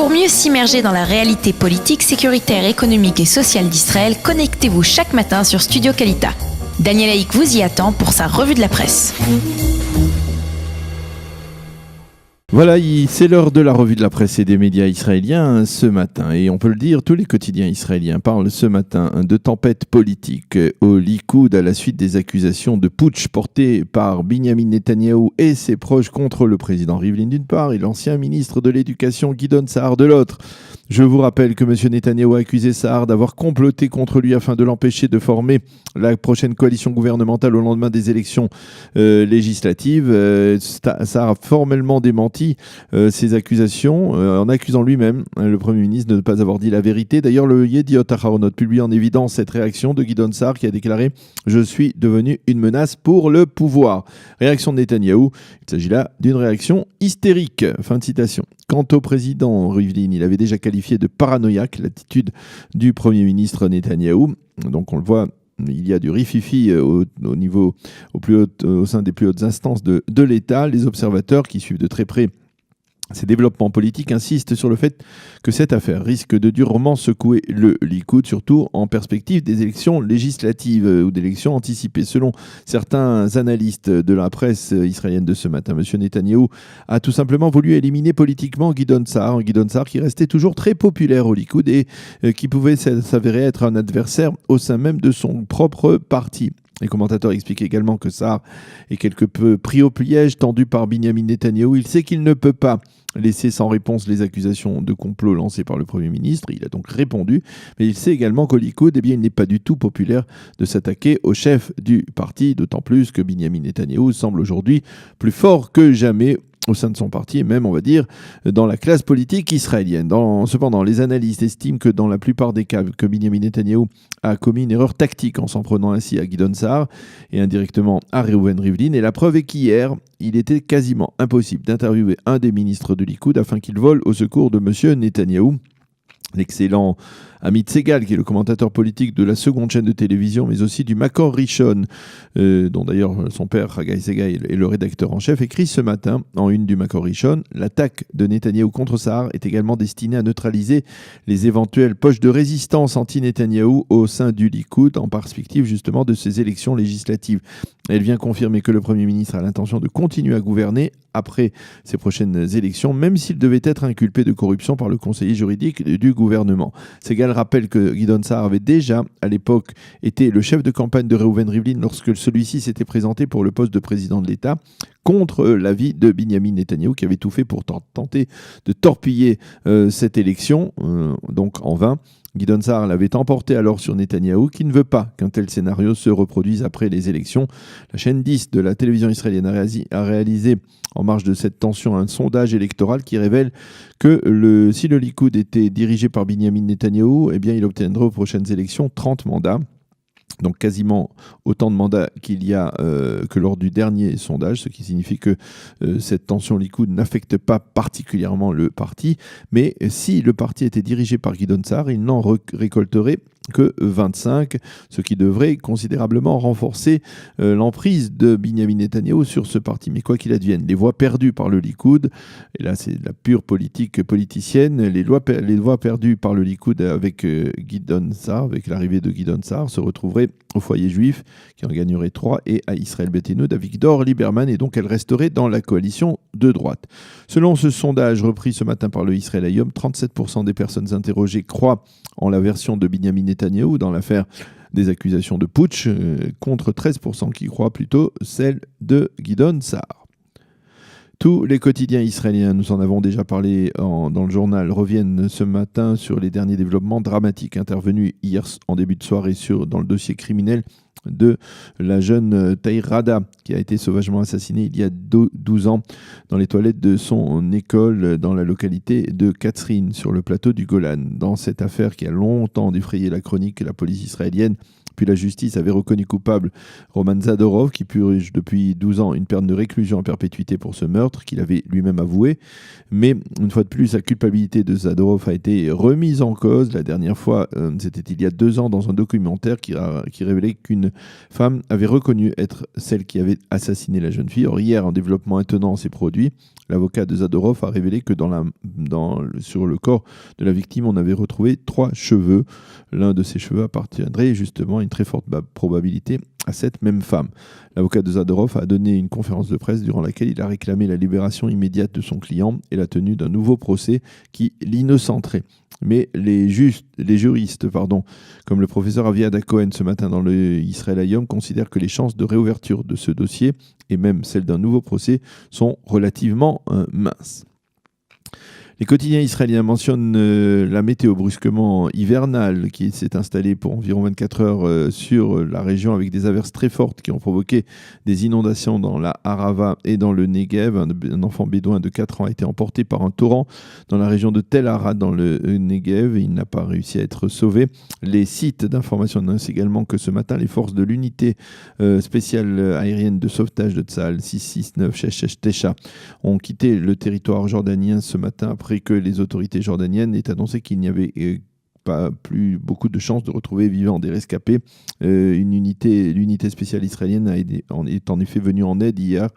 Pour mieux s'immerger dans la réalité politique, sécuritaire, économique et sociale d'Israël, connectez-vous chaque matin sur Studio Kalita. Daniel Haïk vous y attend pour sa revue de la presse. Voilà, c'est l'heure de la revue de la presse et des médias israéliens ce matin. Et on peut le dire, tous les quotidiens israéliens parlent ce matin de tempête politique au Likoud à la suite des accusations de putsch portées par Binyamin Netanyahou et ses proches contre le président Rivlin d'une part et l'ancien ministre de l'Éducation Gideon Sa'ar de l'autre. Je vous rappelle que M. Netanyahou a accusé Sa'ar d'avoir comploté contre lui afin de l'empêcher de former la prochaine coalition gouvernementale au lendemain des élections législatives. Sa'ar a formellement démenti ces accusations en accusant lui-même le Premier ministre de ne pas avoir dit la vérité. D'ailleurs, le Yediot Aharonot publie en évidence cette réaction de Gideon Sa'ar qui a déclaré « Je suis devenu une menace pour le pouvoir ». Réaction de Netanyahou, il s'agit là d'une réaction hystérique. Fin de citation. Quant au président Rivlin, il avait déjà qualifié de paranoïaque l'attitude du Premier ministre Netanyahou. Donc on le voit, il y a du rififi au sein des plus hautes instances de l'État. Les observateurs qui suivent de très près ces développements politiques insistent sur le fait que cette affaire risque de durement secouer le Likoud, surtout en perspective des élections législatives ou d'élections anticipées. Selon certains analystes de la presse israélienne de ce matin, M. Netanyahou a tout simplement voulu éliminer politiquement Gideon Sa'ar qui restait toujours très populaire au Likoud et qui pouvait s'avérer être un adversaire au sein même de son propre parti. Les commentateurs expliquent également que Sa'ar est quelque peu pris au piège tendu par Binyamin Netanyahou. Il sait qu'il ne peut pas laisser sans réponse les accusations de complot lancées par le Premier ministre. Il a donc répondu, mais il sait également qu'au Likoud, il n'est pas du tout populaire de s'attaquer au chef du parti, d'autant plus que Binyamin Netanyahou semble aujourd'hui plus fort que jamais au sein de son parti et même, on va dire, dans la classe politique israélienne. Cependant, les analystes estiment que dans la plupart des cas, que Binyamin Netanyahou a commis une erreur tactique en s'en prenant ainsi à Gideon Sa'ar et indirectement à Reuven Rivlin. Et la preuve est qu'hier, il était quasiment impossible d'interviewer un des ministres de Likoud afin qu'il vole au secours de M. Netanyahou. L'excellent Amit Segal, qui est le commentateur politique de la seconde chaîne de télévision, mais aussi du Makor Rishon, dont d'ailleurs son père, Haggai Segal, est le rédacteur en chef, écrit ce matin, en une du Makor Rishon, l'attaque de Netanyahou contre Sa'ar est également destinée à neutraliser les éventuelles poches de résistance anti-Netanyahou au sein du Likoud, en perspective justement de ces élections législatives. Elle vient confirmer que le Premier ministre a l'intention de continuer à gouverner après ces prochaines élections, même s'il devait être inculpé de corruption par le conseiller juridique du gouvernement. Segal rappelle que Gideon Sa'ar avait déjà, à l'époque, été le chef de campagne de Reuven Rivlin lorsque celui-ci s'était présenté pour le poste de président de l'État contre l'avis de Binyamin Netanyahou qui avait tout fait pour tenter de torpiller cette élection, donc en vain. Gideon Sa'ar l'avait emporté alors sur Netanyahou, qui ne veut pas qu'un tel scénario se reproduise après les élections. La chaîne 10 de la télévision israélienne a réalisé, en marge de cette tension, un sondage électoral qui révèle que si le Likoud était dirigé par Binyamin Netanyahou, il obtiendrait aux prochaines élections 30 mandats. Donc quasiment autant de mandats qu'il y a que lors du dernier sondage, ce qui signifie que cette tension Likoud n'affecte pas particulièrement le parti. Mais si le parti était dirigé par Gideon Sa'ar, il n'en récolterait que 25, ce qui devrait considérablement renforcer l'emprise de Binyamin Netanyahou sur ce parti. Mais quoi qu'il advienne, les voix perdues par le Likoud, et là c'est de la pure politique politicienne, les voix perdues par le Likoud avec Gideon Sa'ar, avec l'arrivée de Gideon Sa'ar, se retrouveraient au foyer juif, qui en gagnerait 3, et à Israël Beiteinu d'Avigdor Lieberman, et donc elle resterait dans la coalition de droite. Selon ce sondage repris ce matin par le Israël Hayom, 37% des personnes interrogées croient en la version de Binyamin Netanyahou dans l'affaire des accusations de putsch, contre 13% qui croient plutôt celle de Gideon Sa'ar. Tous les quotidiens israéliens, nous en avons déjà parlé dans le journal, reviennent ce matin sur les derniers développements dramatiques intervenus hier en début de soirée dans le dossier criminel de la jeune Tahir Rada, qui a été sauvagement assassinée il y a 12 ans dans les toilettes de son école dans la localité de Katsrin, sur le plateau du Golan. Dans cette affaire qui a longtemps défrayé la chronique, la police israélienne Puis la justice avait reconnu coupable Roman Zadorov, qui purge depuis 12 ans une peine de réclusion à perpétuité pour ce meurtre, qu'il avait lui-même avoué. Mais une fois de plus, la culpabilité de Zadorov a été remise en cause. La dernière fois, c'était il y a 2 ans dans un documentaire qui révélait qu'une femme avait reconnu être celle qui avait assassiné la jeune fille. Or, hier, un développement étonnant s'est produit. L'avocat de Zadorov a révélé que sur le corps de la victime, on avait retrouvé 3 cheveux. L'un de ces cheveux appartiendrait justement à une très forte probabilité à cette même femme. L'avocat de Zadorov a donné une conférence de presse durant laquelle il a réclamé la libération immédiate de son client et la tenue d'un nouveau procès qui l'innocenterait. Mais les juristes, comme le professeur Aviad Cohen ce matin dans le Israël Hayom, considèrent que les chances de réouverture de ce dossier et même celles d'un nouveau procès sont relativement minces. Les quotidiens israéliens mentionnent la météo brusquement hivernale qui s'est installée pour environ 24 heures sur la région avec des averses très fortes qui ont provoqué des inondations dans la Harava et dans le Negev. Un enfant bédouin de 4 ans a été emporté par un torrent dans la région de Tel Arad dans le Negev et il n'a pas réussi à être sauvé. Les sites d'information annoncent également que ce matin, les forces de l'unité spéciale aérienne de sauvetage de Tzahal 669 Shesh Tesha ont quitté le territoire jordanien ce matin après que les autorités jordaniennes aient annoncé qu'il n'y avait pas plus beaucoup de chances de retrouver vivants des rescapés. L'unité spéciale israélienne est en effet venue en aide hier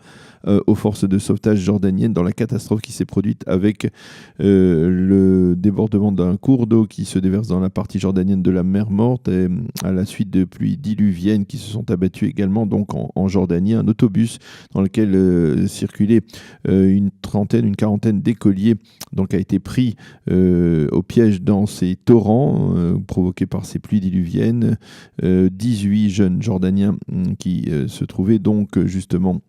aux forces de sauvetage jordaniennes dans la catastrophe qui s'est produite avec le débordement d'un cours d'eau qui se déverse dans la partie jordanienne de la mer Morte et à la suite de pluies diluviennes qui se sont abattues également donc en Jordanie. Un autobus dans lequel circulait une quarantaine d'écoliers donc a été pris au piège dans ces torrents provoqués par ces pluies diluviennes. 18 jeunes Jordaniens qui se trouvaient donc justement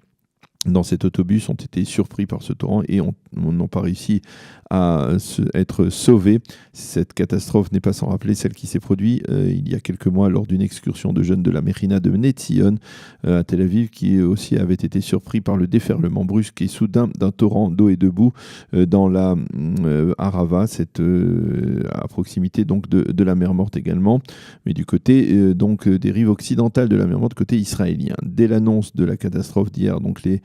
dans cet autobus ont été surpris par ce torrent et n'ont pas réussi à être sauvés. Cette catastrophe n'est pas sans rappeler celle qui s'est produite il y a quelques mois lors d'une excursion de jeunes de la Mérina de Netzion à Tel Aviv qui aussi avait été surpris par le déferlement brusque et soudain d'un torrent d'eau et de boue dans la Harava, à proximité donc de la mer Morte également, mais du côté donc des rives occidentales de la mer Morte, côté israélien. Dès l'annonce de la catastrophe d'hier, donc les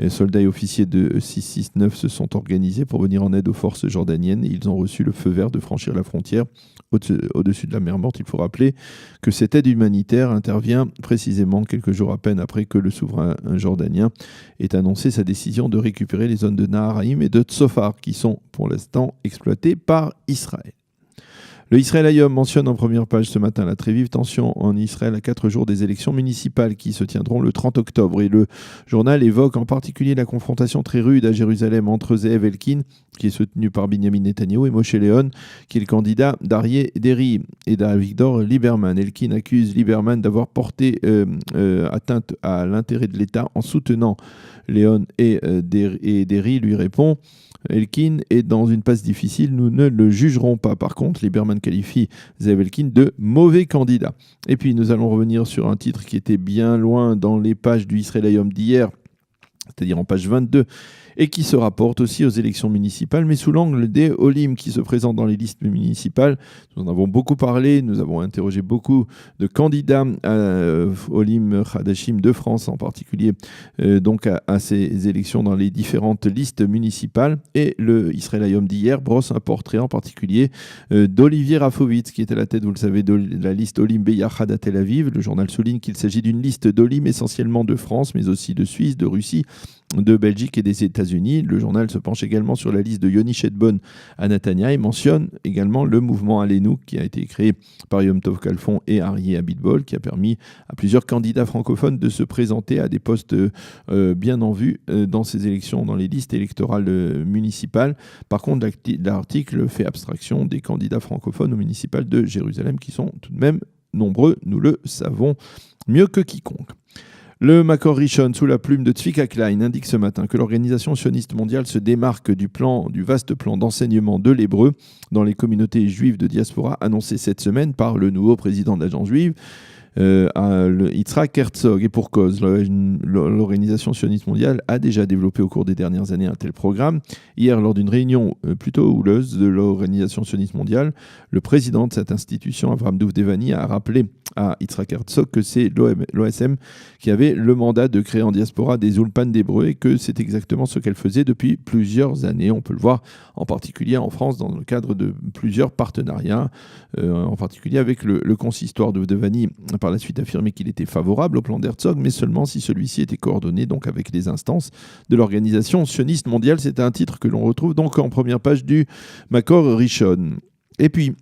soldats et officiers de 669 se sont organisés pour venir en aide aux forces jordaniennes. Ils ont reçu le feu vert de franchir la frontière au-dessus de la mer Morte. Il faut rappeler que cette aide humanitaire intervient précisément quelques jours à peine après que le souverain jordanien ait annoncé sa décision de récupérer les zones de Naharaim et de Tzofar qui sont pour l'instant exploitées par Israël. Le Israël Hayom mentionne en première page ce matin la très vive tension en Israël à 4 jours des élections municipales qui se tiendront le 30 octobre. Et le journal évoque en particulier la confrontation très rude à Jérusalem entre Zeev Elkin, qui est soutenu par Binyamin Netanyahu, et Moshe Leon, qui est le candidat d'Aryeh Deri et d'Avigdor Lieberman. Elkin accuse Lieberman d'avoir porté atteinte à l'intérêt de l'État en soutenant Leon et Deri lui répond: Elkin est dans une passe difficile, nous ne le jugerons pas. Par contre, Lieberman qualifie Zeev Elkin de mauvais candidat. Et puis nous allons revenir sur un titre qui était bien loin dans les pages du Israël Hayom d'hier, c'est-à-dire en page 22, et qui se rapporte aussi aux élections municipales, mais sous l'angle des Olim qui se présentent dans les listes municipales. Nous en avons beaucoup parlé, nous avons interrogé beaucoup de candidats à Olim Hadashim de France en particulier, donc à ces élections dans les différentes listes municipales. Et le Israël Hayom d'hier brosse un portrait en particulier d'Olivier Rafovitz, qui est à la tête, vous le savez, de la liste Olim Beyachad à Tel Aviv. Le journal souligne qu'il s'agit d'une liste d'Olim essentiellement de France, mais aussi de Suisse, de Russie, de Belgique et des États-Unis. Le journal se penche également sur la liste de Yoni Shedbon à Netanya et mentionne également le mouvement Alenu qui a été créé par Yom Tov Kalfon et Aryeh Abitbol, qui a permis à plusieurs candidats francophones de se présenter à des postes bien en vue dans ces élections, dans les listes électorales municipales. Par contre, l'article fait abstraction des candidats francophones aux municipales de Jérusalem qui sont tout de même nombreux, nous le savons mieux que quiconque. Le Makor Rishon, sous la plume de Tzvika Klein, indique ce matin que l'organisation sioniste mondiale se démarque du vaste plan d'enseignement de l'hébreu dans les communautés juives de diaspora annoncé cette semaine par le nouveau président de l'agence juive. Yitzhak Herzog, et pour cause, l'Organisation sioniste mondiale a déjà développé au cours des dernières années un tel programme. Hier, lors d'une réunion plutôt houleuse de l'Organisation sioniste mondiale, le président de cette institution, Avraham Duvdevani, a rappelé à Yitzhak Herzog que c'est l'OSM qui avait le mandat de créer en diaspora des ulpans d'hébreu et que c'est exactement ce qu'elle faisait depuis plusieurs années. On peut le voir en particulier en France dans le cadre de plusieurs partenariats, en particulier avec le consistoire. Duvdevani a par la suite affirmé qu'il était favorable au plan d'Herzog, mais seulement si celui-ci était coordonné donc avec les instances de l'Organisation sioniste mondiale. C'est un titre que l'on retrouve donc en première page du Makor Rishon. Et puis,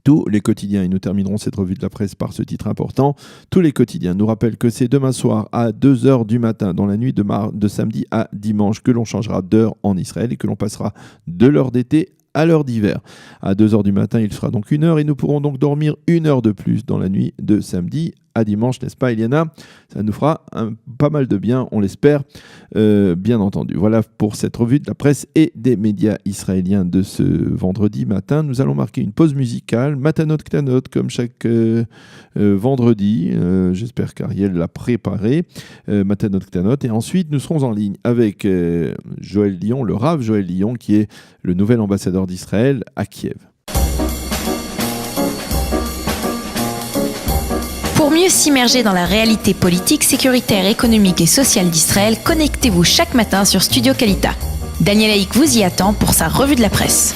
tous les quotidiens, et nous terminerons cette revue de la presse par ce titre important, tous les quotidiens nous rappellent que c'est demain soir à 2h du matin, dans la nuit de samedi à dimanche, que l'on changera d'heure en Israël et que l'on passera de l'heure d'été à l'heure d'hiver. À 2h du matin, il sera donc 1 heure et nous pourrons donc dormir 1 heure de plus dans la nuit de samedi à dimanche, n'est-ce pas, Eliana? Ça nous fera pas mal de bien, on l'espère, bien entendu. Voilà pour cette revue de la presse et des médias israéliens de ce vendredi matin. Nous allons marquer une pause musicale, Matanot Ktanot, comme chaque vendredi. J'espère qu'Ariel l'a préparé, Matanot Ktanot. Et ensuite, nous serons en ligne avec Joël Lyon, le Rav Joël Lyon, qui est le nouvel ambassadeur d'Israël à Kiev. Pour mieux s'immerger dans la réalité politique, sécuritaire, économique et sociale d'Israël, connectez-vous chaque matin sur Studio Kalita. Daniel Haïk vous y attend pour sa revue de la presse.